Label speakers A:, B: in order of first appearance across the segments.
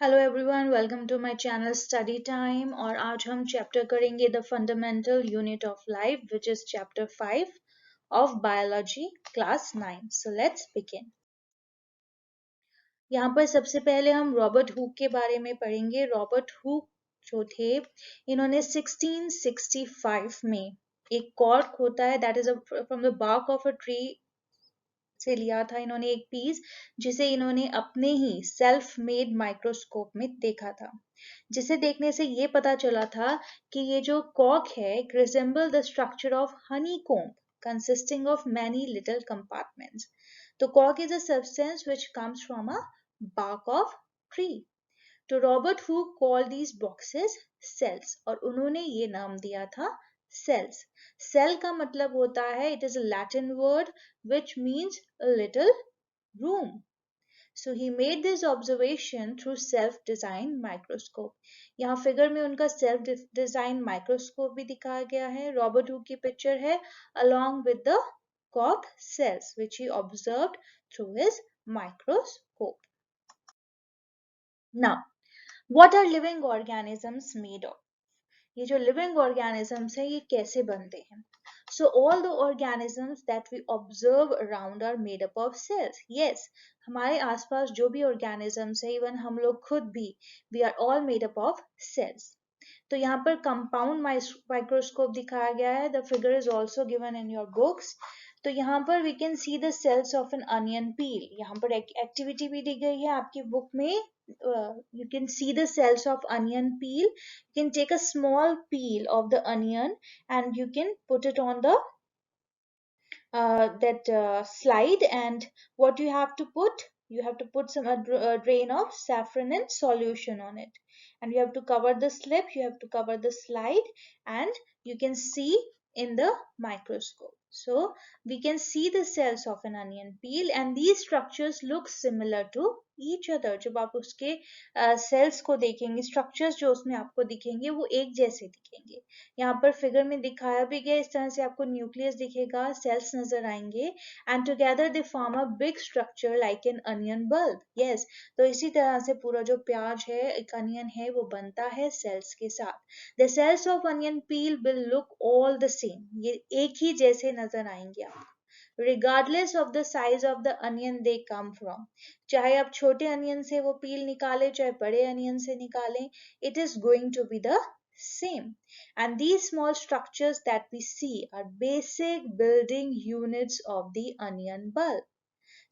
A: Hello everyone, welcome to my channel study time. और आज हम चैप्टर करेंगे the fundamental unit of life which is chapter 5 of biology class 9। So let's begin. यहाँ पर सबसे पहले हम रॉबर्ट हुक के बारे में पढ़ेंगे। रॉबर्ट हुक जो थे, इन्होंने 1665 में एक कॉर्क होता है that is from the bark of a tree से लिया था इन्होंने एक पीस, जिसे इन्होंने अपने ही सेल्फ मेड माइक्रोस्कोप में देखा था, जिसे देखने से ये पता चला था कि ये जो कॉर्क है it resemble the structure of honey comb consisting of many little compartments. तो cork is a substance which comes from a bark of tree. तो Robert Hooke call these boxes cells और उन्होंने ये नाम दिया था cells. Cell का मतलब होता है, it is a Latin word which means a little room. So he made this observation through self-designed microscope. यहाँ फिगर में उनका self-designed microscope भी दिखाया गया है। रॉबर्ट हुक की पिक्चर है along with the cork cells which he observed through his microscope. Now, what are living organisms made of? ये जो living organisms है ये कैसे बनते हैं? So all the organisms that we observe around are made up of cells. Yes, हमारे आसपास जो भी organisms है, even हम लोग खुद भी, we are all made up of cells. तो यहाँ पर compound microscope दिखाया गया है. The figure is also given in your books. तो यहाँ पर we can see the cells of an onion peel. यहाँ पर एक्टिविटी भी दी गई है आपकी बुक में. You can see the cells of onion peel. You can take a small peel of the onion and you can put it on the slide, and what you have to put some drain of saffron and solution on it, and you have to cover the slip, you have to cover the slide, and you can see in the microscope. So we can see the cells of an onion peel and these structures look similar to each other. जब आप उसके cells को देखेंगे, structures जो उसमें आपको दिखेंगे वो एक जैसे दिखेंगे. यहाँ पर फिगर में दिखाया भी गया, इस तरह से आपको न्यूक्लियस दिखेगा, सेल्स नजर आएंगे, and together they form a big structure like an onion bulb. Yes, तो इसी तरह से पूरा जो प्याज है, एक अनियन है, वो बनता है सेल्स के साथ. The cells of onion peel will look all the same. ये एक ही जैसे नजर आएंगे आपको, regardless of the size of the onion they come from. चाहे आप छोटे अनियन से वो पील निकालें, चाहे बड़े अनियन से निकालें, it is going to be the same. And these small structures that we see are basic building units of the onion bulb.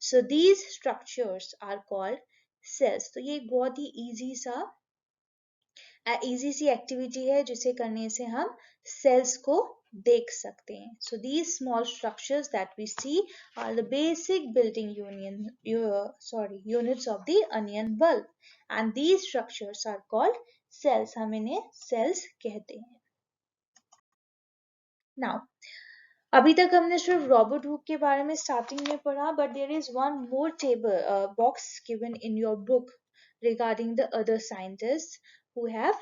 A: So these structures are called cells. तो ये एक बहुत ही easy सी एक्टिविटी है जिसे करने से हम cells को देख सकते हैं. So these small structures that we see are the basic building units of the onion bulb, and these structures are called cells. हम इन्हें cells कहते हैं. Now, अभी तक हमने सिर्फ रॉबर्ट हुक के बारे में स्टार्टिंग में पढ़ा, but there is one more table box given in your book regarding the other scientists who have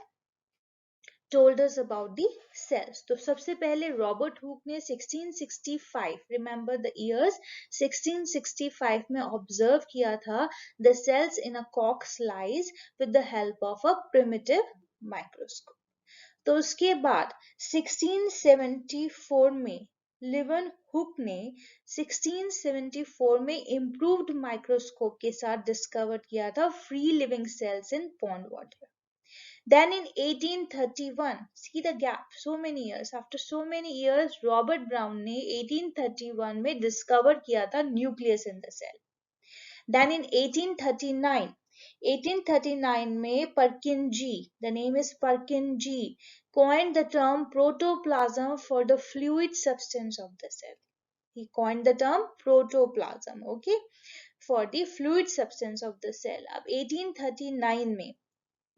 A: told us about the cells. तो सबसे पहले रॉबर्ट हुक ने 1665, remember the years, 1665 में ऑब्जर्व किया था the cells in a cork slice with the help of a primitive microscope. तो उसके बाद 1674 में लिवन हुक ने 1674 में इम्प्रूव्ड माइक्रोस्कोप के साथ डिस्कवर किया था free living cells in pond water. Then in 1831, see the gap, so many years, after so many years, Robert Brown ने 1831 में डिस्कवर किया था nucleus in the cell. Then in 1839 में Purkinje, the name is Purkinje, coined the term protoplasm for the fluid substance of the cell. He coined the term protoplasm, okay, for the fluid substance of the cell. अब 1839 में,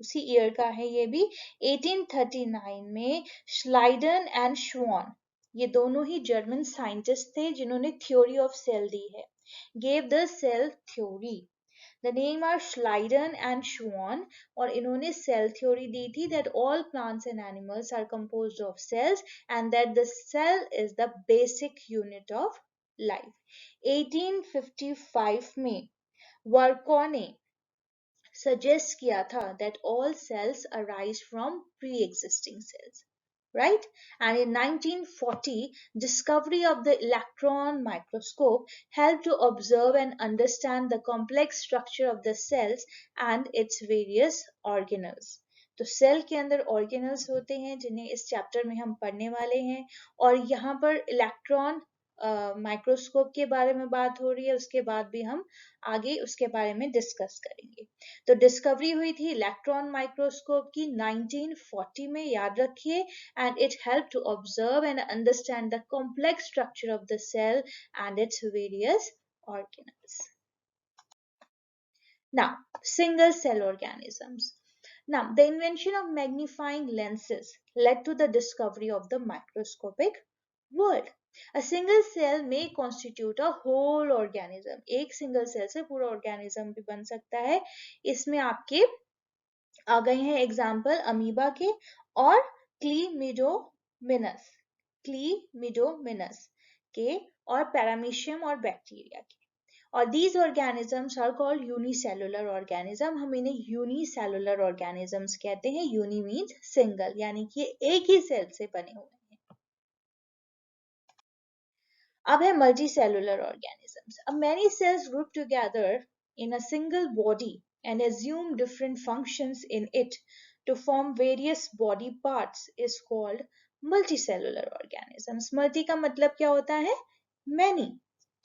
A: उसी year का है ये भी, 1839 में श्लाइडन and श्वान, ये दोनों ही जर्मन साइंटिस्ट थे जिन्होंने थ्योरी ऑफ सेल दी है, gave the cell theory. The name are Schleiden and Schwann, और इन्होंने cell theory दी थी that all plants and animals are composed of cells and that the cell is the basic unit of life. 1855 में Virgo ने suggest किया था that all cells arise from pre-existing cells, right? And in 1940, discovery of the electron microscope helped to observe and understand the complex structure of the cells and its various organelles. तो cell के अंदर organelles होते हैं जिन्हें इस chapter में हम पढ़ने वाले हैं, और यहाँ पर इलेक्ट्रॉन माइक्रोस्कोप के बारे में बात हो रही है, उसके बाद भी हम आगे उसके बारे में डिस्कस करेंगे। तो डिस्कवरी हुई थी इलेक्ट्रॉन माइक्रोस्कोप की 1940 में, याद रखिए, and it helped to observe and understand the complex structure of the cell and its various organelles. Now, single cell organisms. Now, the invention of magnifying lenses led to the discovery of the microscopic world. A single cell may constitute a whole organism. एक single cell से पूरा organism भी बन सकता है. इसमें आपके आ गए हैं एग्जाम्पल अमीबा के और क्लीमिडोमिनस के और पैरामीशियम और बैक्टीरिया के. और these organisms are called unicellular organism. हम इन्हें unicellular organisms कहते हैं. uni means single, यानी कि एक ही सेल से बने हुए हैं. अब है multicellular organisms. अब many cells group together in a single body and assume different functions in it to form various body parts is called multicellular organisms. Multi का मतलब क्या होता है? Many.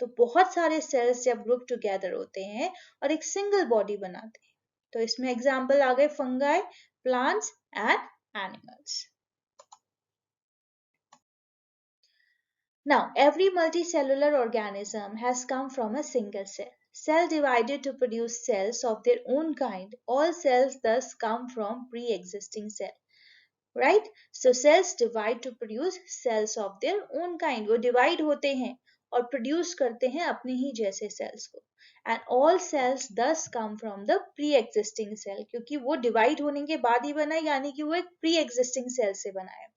A: तो बहुत सारे सेल्स जब ग्रुप टुगेदर होते हैं और एक सिंगल बॉडी बनाते हैं, तो इसमें एग्जांपल आ गए fungi, plants and animals. Now, every multicellular organism has come from a single cell. Cell divided to produce cells of their own kind. All cells thus come from pre-existing cell. Right? So cells divide to produce cells of their own kind. वो divide होते हैं और produce करते हैं अपने ही जैसे sales को. And all cells thus come from the pre existing cell, क्योंकि वो डिवाइड होने के बाद ही बना, यानी कि वो एक प्री एग्जिस्टिंग सेल से बना है.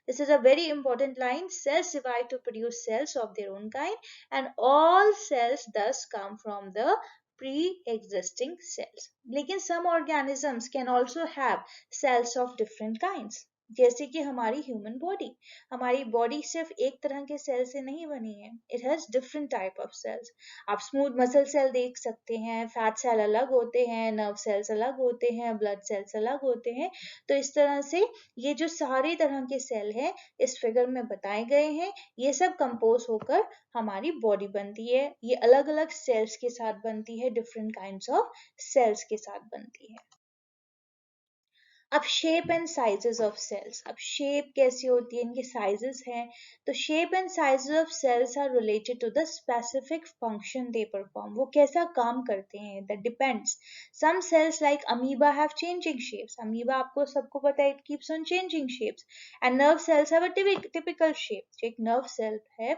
A: This is a very important line. Cells divide to produce cells of their own kind, and all cells thus come from the pre-existing cells. लेकिन some organisms can also have cells of different kinds. जैसे कि हमारी human body सिर्फ एक तरह के cell से नहीं बनी है. It has different type of cells. आप स्मूथ मसल सेल देख सकते हैं, फैट सेल अलग होते हैं, नर्व सेल्स अलग होते हैं, ब्लड सेल्स अलग होते हैं. तो इस तरह से ये जो सारे तरह के सेल हैं इस फिगर में बताए गए हैं, ये सब कंपोज होकर हमारी बॉडी बनती है. ये अलग अलग सेल्स के साथ बनती है, डिफरेंट काइंड्स ऑफ सेल्स के साथ बनती है. अब shape and sizes of cells. अब शेप कैसी होती है, इनके साइजेस हैं. तो shape and sizes of cells are related to the specific function they perform. वो कैसा काम करते हैं, that depends. Some cells like amoeba have changing shapes. Amoeba आपको सबको पता है, it keeps on changing shapes. And nerve cells have a typical shape. जो एक नर्व सेल है,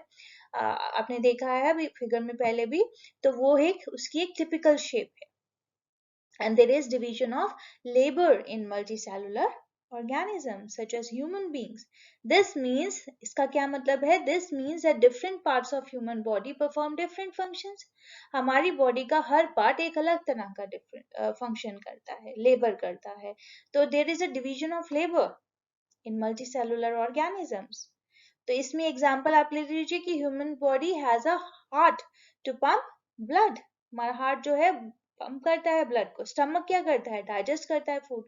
A: आपने देखा है अभी फिगर में पहले भी, तो वो एक उसकी एक टिपिकल शेप है. And there is division of labor in multicellular organisms such as human beings. This means, इसका क्या मतलब है? This means that different parts of human body perform different functions. हमारी बॉडी का हर पार्ट एक अलग तरह का डिफरेंट फंक्शन करता है, लेबर करता है. तो there is a division of labor in multicellular organisms. तो इसमें एग्जांपल आप ले लीजिए कि human body has a heart to pump blood. हमारा हार्ट जो है पंप करता है ब्लड को. स्टमक क्या करता है? डाइजेस्ट करता है फूड.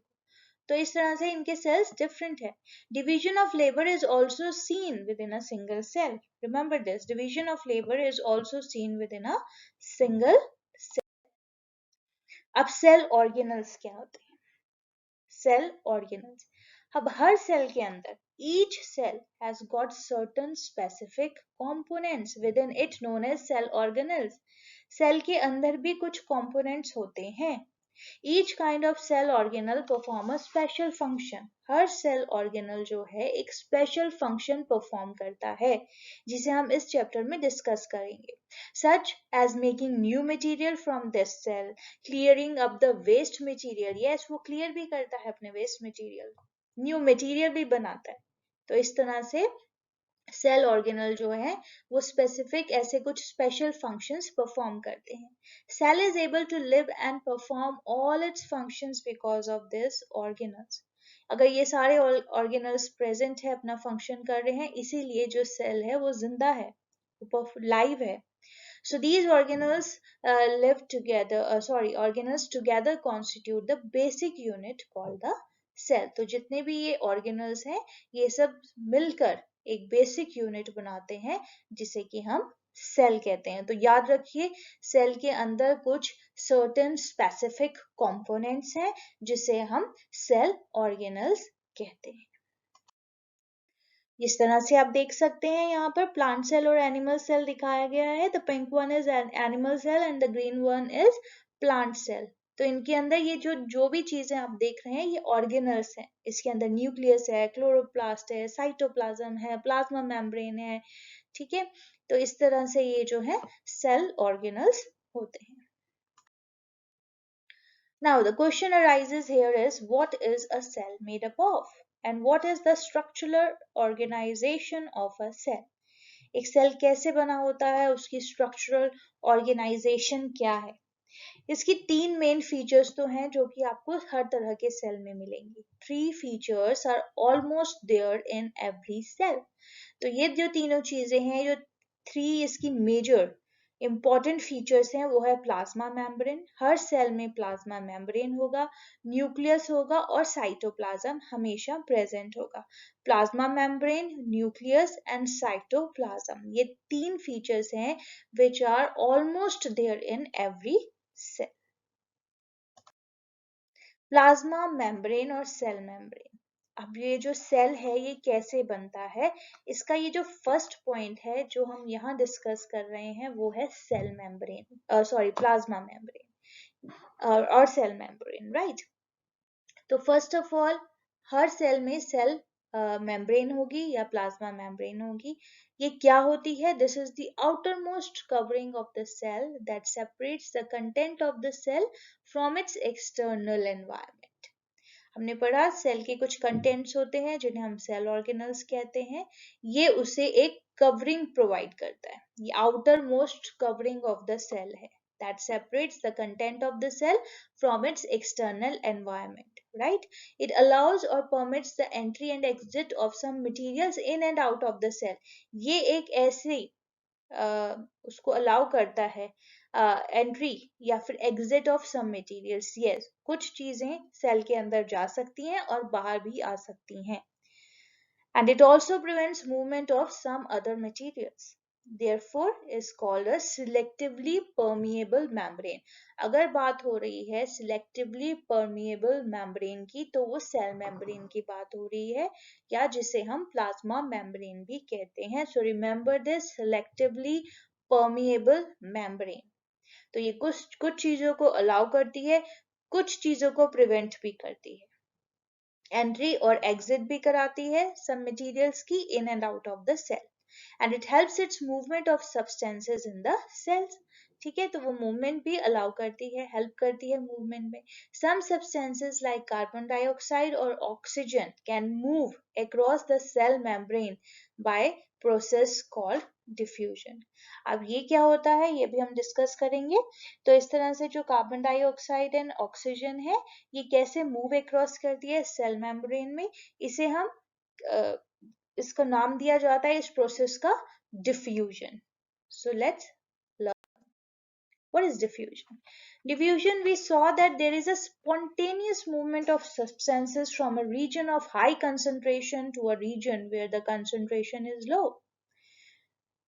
A: तो इस तरह से इनके सेल्स डिफरेंट है. Division of labour is also seen within a single cell. Remember this, division of labour is also seen within a single cell. अब सेल ऑर्गेनल्स क्या होते हैं? Cell organelles. अब हर सेल के अंदर each cell has got certain specific components within it known as cell organelles. Cell के अंदर भी कुछ components होते हैं. Each kind of cell organelle perform a special function. Her cell organelle जो है एक special function perform करता है, जिसे हम इस chapter में discuss करेंगे. Such as making new material from this cell, clearing up the waste material. Yes, वो clear भी करता है अपने waste material, न्यू मटेरियल भी बनाता है. तो इस तरह से सेल ऑर्गेनल जो है वो स्पेसिफिक ऐसे कुछ स्पेशल फंक्शंस परफॉर्म करते हैं. Cell is able to live and perform all its functions because of this organelles. अगर ये सारे ऑर्गेनल्स प्रेजेंट है, अपना फंक्शन कर रहे हैं, इसीलिए जो सेल है वो जिंदा है, वो लाइव है. So these organelles live together, organelles together constitute the basic unit called the cell. तो जितने भी ये organelles हैं, ये सब मिलकर एक basic unit बनाते हैं जिसे कि हम सेल कहते हैं. तो याद रखिए, सेल के अंदर कुछ certain specific components हैं जिसे हम सेल organelles कहते हैं. जिस तरह से आप देख सकते हैं यहाँ पर प्लांट सेल और एनिमल सेल दिखाया गया है. The pink one is animal cell and the green one is plant cell. तो इनके अंदर ये जो भी चीजें आप देख रहे हैं ये ऑर्गेनल्स हैं. इसके अंदर न्यूक्लियस है, क्लोरोप्लास्ट है, साइटोप्लाज्म है, प्लाज्मा मेम्ब्रेन है. ठीक है, तो इस तरह से ये जो है सेल ऑर्गेनल्स होते हैं. Now the question arises here is, what is a cell made up of? And what is the structural organization of a cell? एक सेल कैसे बना होता है, उसकी स्ट्रक्चरल ऑर्गेनाइजेशन क्या है? इसकी तीन मेन फीचर्स तो हैं जो कि आपको हर तरह के सेल में मिलेंगी. 3 features are almost there in every cell. तो ये जो तीनों चीजें हैं, जो 3 इसकी मेजर इंपॉर्टेंट फीचर्स हैं, वो है प्लाज्मा मेम्ब्रेन. हर सेल में प्लाज्मा मेम्ब्रेन होगा, न्यूक्लियस होगा और साइटोप्लाज्म हमेशा प्रेजेंट होगा. Plasma membrane, nucleus and cytoplasm, ये 3 फीचर्स हैं which are almost there in every cell. Plasma membrane और सेल मेम्ब्रेन. अब ये जो सेल है ये कैसे बनता है, इसका ये जो फर्स्ट पॉइंट है जो हम यहाँ डिस्कस कर रहे हैं वो है सेल मेम्ब्रेन, प्लाज्मा मेम्ब्रेन और सेल मेम्ब्रेन, राइट. तो फर्स्ट ऑफ ऑल, हर सेल में सेल मेम्ब्रेन होगी या प्लाज्मा मेम्ब्रेन होगी. ये क्या होती है? This is the outer most covering of the cell that separates the content of the cell from its external environment. हमने पढ़ा सेल के कुछ कंटेंट्स होते हैं जिन्हें हम सेल ऑर्गेनल्स कहते हैं. ये उसे एक कवरिंग प्रोवाइड करता है. ये outer most covering of the cell है that separates the content of the cell from its external environment, right? It allows or permits the entry and exit of some materials in and out of the cell. ये एक ऐसे उसको allow करता है entry या फिर exit of some materials. Yes, कुछ चीजें सेल के अंदर जा सकती हैं और बाहर भी आ सकती हैं. And it also prevents movement of some other materials. Therefore is called a selectively permeable membrane. अगर बात हो रही है selectively permeable membrane की, तो वो cell membrane की बात हो रही है, या जिसे हम plasma membrane भी कहते हैं. So remember this, selectively permeable membrane. तो ये कुछ चीजों को अलाउ करती है, कुछ चीजों को प्रिवेंट भी करती है. एंट्री और एग्जिट भी कराती है some materials की in and out of the cell, and it helps its movement of substances in the cells. ठीक है, तो वो मूवमेंट भी अलाउ करती है, हेल्प करती है मूवमेंट में. some substances like carbon dioxide or oxygen can move across the cell membrane by process called diffusion. अब ये क्या होता है ये भी हम डिस्कस करेंगे. तो इस तरह से जो कार्बन डाइऑक्साइड एंड ऑक्सीजन है, ये कैसे मूव अक्रॉस करती है सेल मेम्ब्रेन में, इसे हम इसका नाम दिया जाता है इस प्रोसेस का diffusion. So let's learn what is diffusion. Diffusion, we saw that there is a spontaneous movement of substances from a region of high concentration to a region where the concentration is low.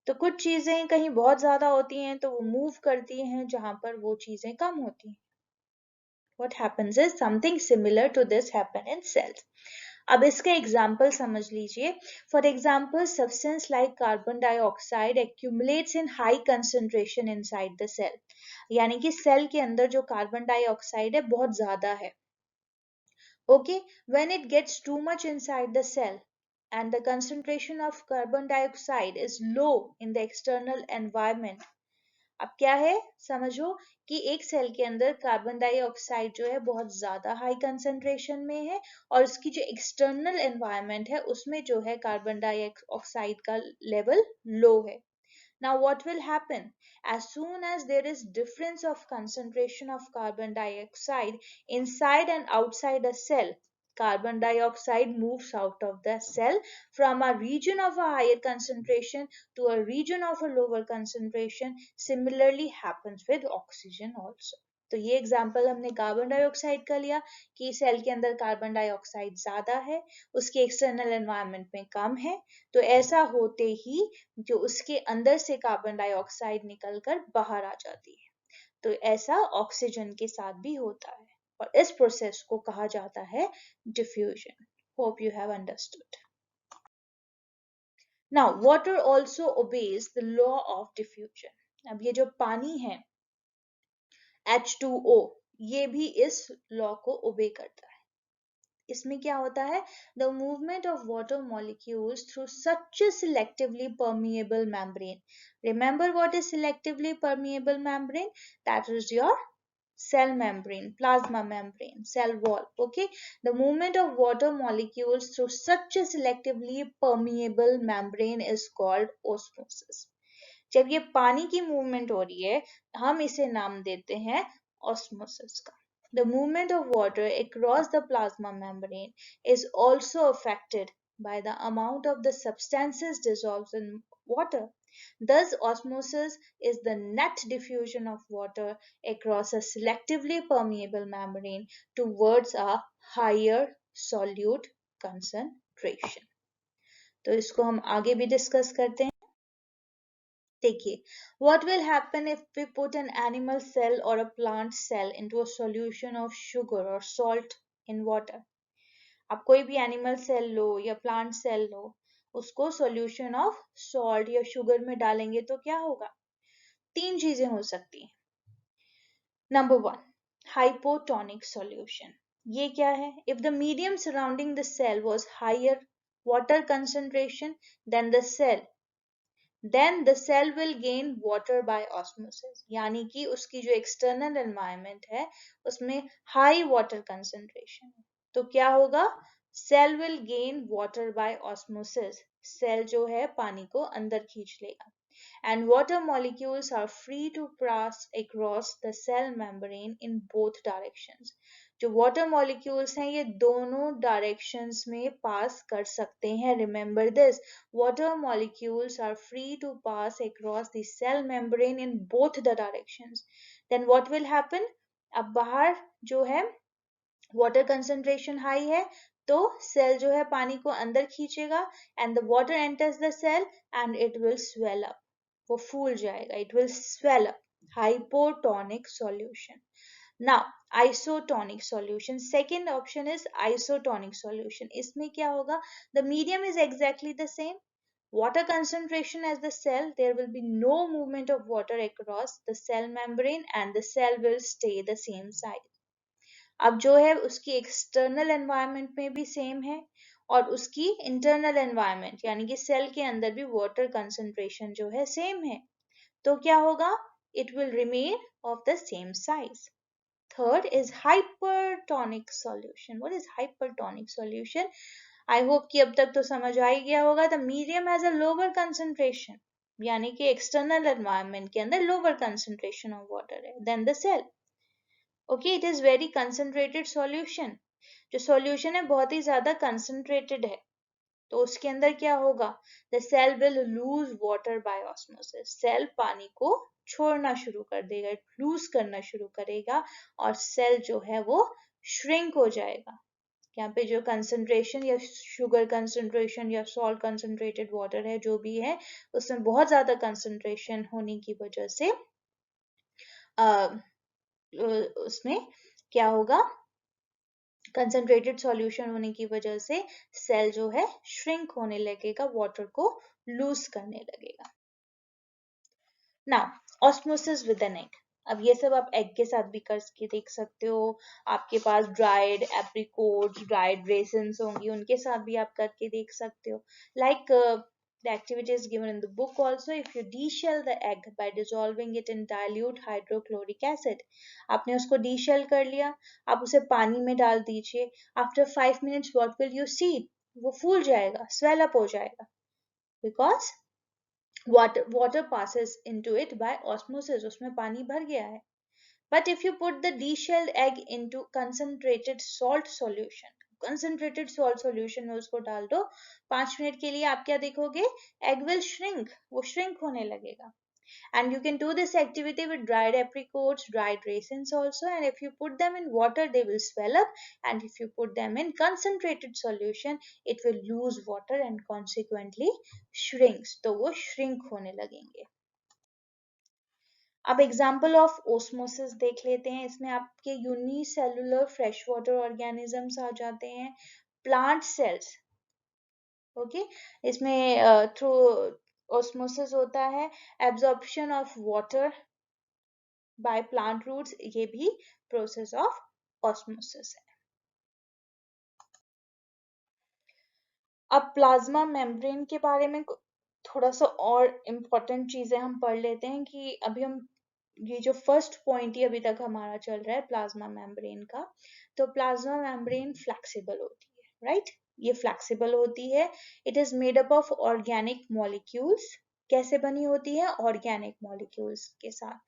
A: तो कुछ चीजें कहीं बहुत ज्यादा होती हैं तो वो मूव करती हैं जहां पर वो चीजें कम होती हैं. What happens is something similar to this happen in cells. अब इसके एग्जाम्पल समझ लीजिए. For example, substance like carbon dioxide accumulates in high concentration inside the cell. यानी कि सेल के अंदर जो कार्बन डाइऑक्साइड है बहुत ज्यादा है. Okay, when it gets too much inside the cell and the concentration of carbon dioxide is low in the external environment, अब क्या है, समझो कि एक सेल के अंदर कार्बन डाइऑक्साइड जो है बहुत ज्यादा हाई कंसंट्रेशन में है और उसकी जो एक्सटर्नल एनवायरनमेंट है उसमें जो है कार्बन डाइऑक्साइड का लेवल लो है. Now what will happen? As soon as there is difference of concentration of carbon dioxide inside and outside a cell, carbon dioxide moves out of the cell from a region of a higher concentration to a region of a lower concentration. Similarly happens with oxygen also. तो ये example हमने carbon dioxide का लिया कि cell के अंदर carbon dioxide ज्यादा है, उसके एक्सटर्नल एनवायरनमेंट में कम है, तो ऐसा होते ही जो उसके अंदर से कार्बन डाइऑक्साइड निकलकर बाहर आ जाती है. तो ऐसा ऑक्सीजन के साथ भी होता है और इस प्रोसेस को कहा जाता है diffusion. Hope you have understood. Now water also obeys the law of diffusion. अब ये जो पानी है H2O, ये भी इस लॉ को ओबे करता है. इसमें क्या होता है, the movement of water molecules through such a selectively permeable membrane. Remember what is selectively permeable membrane? That is your cell membrane, plasma membrane, cell wall. Okay, the movement of water molecules through such a selectively permeable membrane is called osmosis. जब ये पानी की movement हो रही है हम इसे नाम देते हैं ऑस्मोसिस का. The movement of water across the plasma membrane is also affected by the amount of the substances dissolved in water. Thus, osmosis is the net diffusion of water across a selectively permeable membrane towards a higher solute concentration. तो इसको हम आगे भी discuss करते हैं. देखिए, what will happen if we put an animal cell or a plant cell into a solution of sugar or salt in water. आप कोई भी एनिमल सेल लो या प्लांट सेल लो, उसको सॉल्यूशन ऑफ सॉल्ट या शुगर में डालेंगे तो क्या होगा? तीन चीजें हो सकती हैं. Number 1, hypotonic solution. ये क्या है? If the medium surrounding the cell was higher water concentration then the cell, then the cell will gain water by osmosis. यानी कि उसकी जो एक्सटर्नल एनवायरनमेंट है उसमें हाई वाटर कंसंट्रेशन है, तो क्या होगा? Cell will gain water by osmosis. Cell जो है पानी को अंदर खींच लेगा. And water molecules are free to pass across the cell membrane in both directions. जो water molecules हैं ये दोनों directions में pass कर सकते हैं. Remember this, water molecules are free to pass across the cell membrane in both the directions. Then what will happen? अब बाहर जो है water concentration high है तो सेल जो है पानी को अंदर खींचेगा and the water enters the cell and it will swell up. वो फूल जाएगा, it will swell up. Hypotonic solution. Now isotonic solution, second option is isotonic solution. इसमें क्या होगा? The medium is exactly the same, water concentration as the cell, there will be no movement of water across the cell membrane and the cell will stay the same size. अब जो है उसकी external environment में भी same है और उसकी internal environment यानी कि सेल के अंदर भी वाटर कंसंट्रेशन जो है सेम है, तो क्या होगा? It will remain of the same size. Third is hypertonic solution. What is hypertonic solution? I hope कि अब तक तो समझ आ ही गया होगा. The medium has a lower concentration, यानी कि एक्सटर्नल एनवायरनमेंट के अंदर लोअर कंसंट्रेशन ऑफ वाटर है then the cell. Okay, it is very concentrated solution. जो सॉल्यूशन है बहुत ही ज्यादा कंसंट्रेटेड है, तो उसके अंदर क्या होगा? The cell will lose water by osmosis. Cell पानी को छोड़ना शुरू कर देगा, लूज करना शुरू करेगा और सेल जो है वो श्रिंक हो जाएगा. यहाँ पे जो कंसंट्रेशन या शुगर कंसंट्रेशन या सॉल्ट कंसंट्रेटेड वाटर है जो भी है उसमें बहुत ज्यादा कंसंट्रेशन होने की वजह से उसमें क्या होगा? कंसंट्रेटेड सॉल्यूशन होने की वजह से सेल जो है श्रिंक होने लगेगा, वाटर को लूज करने लगेगा. Now osmosis with an egg. अब ये सब आप एग के साथ भी करके देख सकते हो. आपके पास ड्राइड एप्रिकोट, ड्राइड रेसिन्स होंगी, उनके साथ भी आप करके देख सकते हो. Like The activity is given in the book also. If you deshell the egg by dissolving it in dilute hydrochloric acid, आपने उसको deshell कर लिया, आप उसे पानी में डाल दीजिए. After 5 minutes what will you see? वो फूल जाएगा, swell up हो जाएगा, because water passes into it by osmosis. उसमें पानी भर गया है. But if you put the deshelled egg into concentrated salt solution, concentrated salt solution में उसको डाल दो, 5 मिनट के लिए आप क्या देखोगे? Egg will shrink, वो shrink होने लगेगा. And you can do this activity with dried apricots, dried raisins also, and if you put them in water they will swell up, and if you put them in concentrated solution it will lose water and consequently shrinks. तो वो shrink होने लगेंगे. अब example of osmosis देख लेते हैं. इसमें आपके यूनिसेलुलर फ्रेश वाटर ऑर्गेनिजम्स आ जाते हैं, प्लांट सेल्स. ओके, इसमें थ्रू ओस्मोसिस होता है, absorption of water by plant roots, ये भी प्रोसेस ऑफ ऑस्मोसिस है. अब प्लाज्मा मेम्ब्रेन के बारे में थोड़ा सा और इम्पोर्टेंट चीजें हम पढ़ लेते हैं कि अभी हम ये जो फर्स्ट पॉइंट ही अभी तक हमारा चल रहा है प्लाज्मा मेम्ब्रेन का. तो प्लाज्मा मेम्ब्रेन फ्लेक्सिबल होती है, राइट? ये फ्लेक्सिबल होती है. It is made up of organic molecules. कैसे बनी होती है? ऑर्गेनिक मॉलिक्यूल्स के साथ,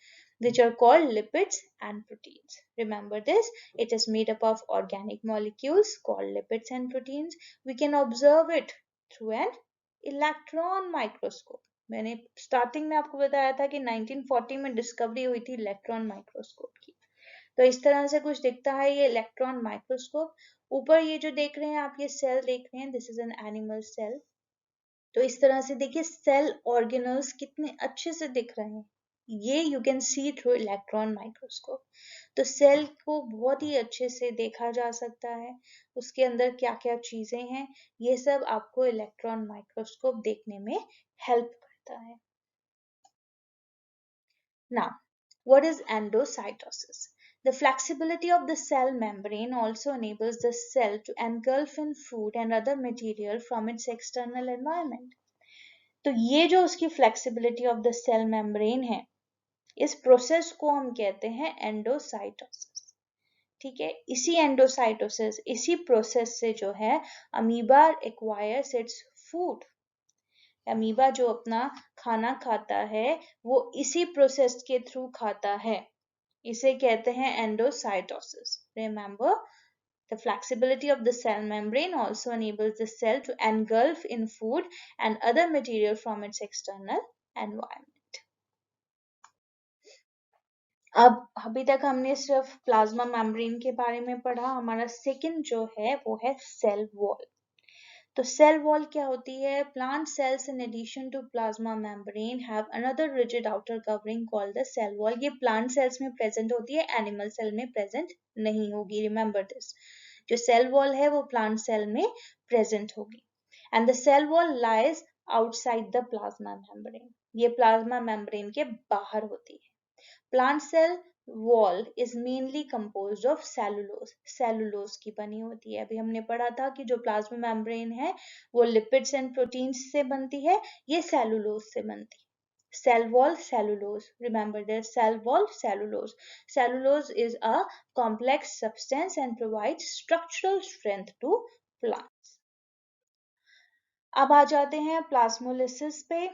A: which are called lipids and proteins. Remember this, it is made up of organic molecules called lipids and proteins. We can observe it through an electron microscope. मैंने starting में आपको बताया था कि 1940 में डिस्कवरी हुई थी इलेक्ट्रॉन माइक्रोस्कोप की. तो इस तरह से कुछ दिखता है ये इलेक्ट्रॉन माइक्रोस्कोप. ऊपर ये जो देख रहे हैं आप, ये सेल देख रहे हैं, this is an animal cell. तो इस तरह से देखिए सेल ऑर्गेनल्स कितने अच्छे से दिख रहे हैं. ये you can see through electron microscope. तो सेल को बहुत ही अच्छे से देखा जा सकता है, उसके अंदर क्या क्या चीजें हैं, ये सब आपको इलेक्ट्रॉन माइक्रोस्कोप देखने में हेल्प करता है. Now, what is endocytosis? The flexibility of the cell membrane also enables the cell to engulf in food and other material from its external environment. तो ये जो उसकी flexibility of the cell membrane है, इस process को हम कहते हैं एंडोसाइटोसिस. ठीक है, इसी एंडोसाइटोसिस, इसी प्रोसेस से जो है amoeba acquires its food. Amoeba जो अपना खाना खाता है वो इसी प्रोसेस के थ्रू खाता है. इसे कहते हैं endocytosis. Remember, the flexibility of the cell membrane also enables the cell to engulf in food and other material from its external environment. अब अभी तक हमने सिर्फ प्लाज्मा मेम्ब्रेन के बारे में पढ़ा. हमारा सेकंड जो है वो है सेल वॉल. तो सेल वॉल क्या होती है? Plant cells in addition to plasma membrane have another rigid outer covering called the cell wall. ये प्लांट सेल्स में प्रेजेंट होती है, एनिमल सेल में प्रेजेंट नहीं होगी. रिमेंबर दिस, जो सेल वॉल है वो प्लांट सेल में प्रेजेंट होगी. And the cell wall lies outside the plasma membrane. ये प्लाज्मा मेम्ब्रेन के बाहर होती है. Plant cell wall is mainly composed of cellulose. Cellulose की बनी होती है. अभी हमने पढ़ा था कि जो प्लाज्मा मेम्ब्रेन है वो लिपिड्स एंड प्रोटीन्स से बनती है, ये सेलुलोज से बनती है. Cell wall, cellulose. Remember this, cell wall, cellulose. Cellulose is a complex substance and provides structural strength to plants. अब आ जाते हैं प्लाज्मोलिसिस पे.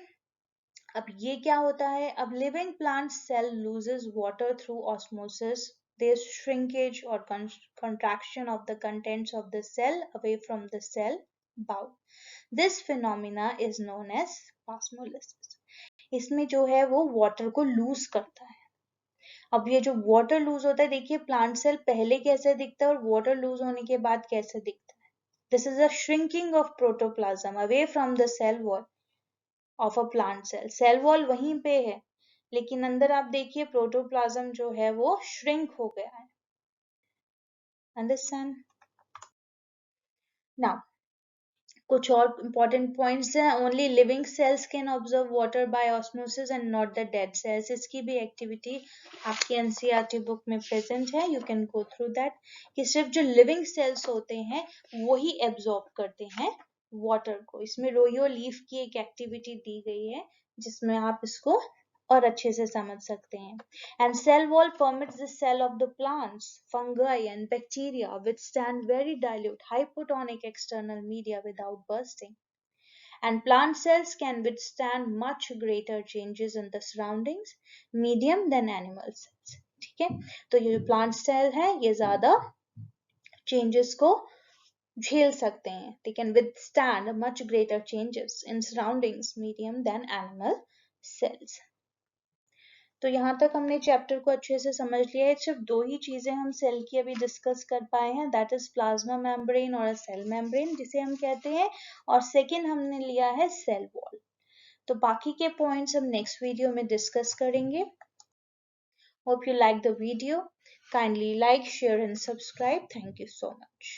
A: अब ये क्या होता है? अब living plant cell loses water through osmosis. There's shrinkage or contraction of the contents of the cell away from the cell bowl. This phenomena is known as plasmolysis. इसमें जो है वो वाटर को लूज करता है. अब ये जो वाटर लूज होता है, देखिए प्लांट सेल पहले कैसे दिखता है और वाटर लूज होने के बाद कैसे दिखता है. This is a shrinking of protoplasm away from the cell wall of a plant cell. Cell wall वहीं पे है लेकिन अंदर आप देखिए प्रोटोप्लाज्म जो है वो श्रिंक हो गया है. अंडरस्टैंड? नाउ कुछ और इंपॉर्टेंट पॉइंट्स हैं. Only living cells can observe water by osmosis and not the dead cells. इसकी भी एक्टिविटी आपकी एनसीईआरटी बुक में प्रेजेंट है, you can go through that. कि सिर्फ जो लिविंग सेल्स होते हैं वही एब्जॉर्ब करते हैं वाटर को। इसमें रोयो लीफ की एक एक्टिविटी दी गई है जिसमें आप इसको और अच्छे से समझ सकते हैं। And cell wall permits the cell of the plants, fungi and bacteria withstand very dilute hypotonic external media without bursting. And plant cells can withstand much greater changes in the surroundings medium than animal cells. ठीक है, तो ये जो plant cell है ये ज्यादा changes को झेल सकते हैं. They can withstand much greater changes in surroundings medium than animal cells. तो यहाँ तक हमने चैप्टर को अच्छे से समझ लिया है. सिर्फ दो ही चीजें हम सेल की अभी डिस्कस कर पाए हैं, दैट इज प्लाज्मा मेम्ब्रेन और सेल मेम्ब्रेन जिसे हम कहते हैं, और सेकेंड हमने लिया है सेल वॉल. तो बाकी के पॉइंट्स हम नेक्स्ट वीडियो में डिस्कस करेंगे. Hope you like the video. Kindly like, share and subscribe. Thank you so much.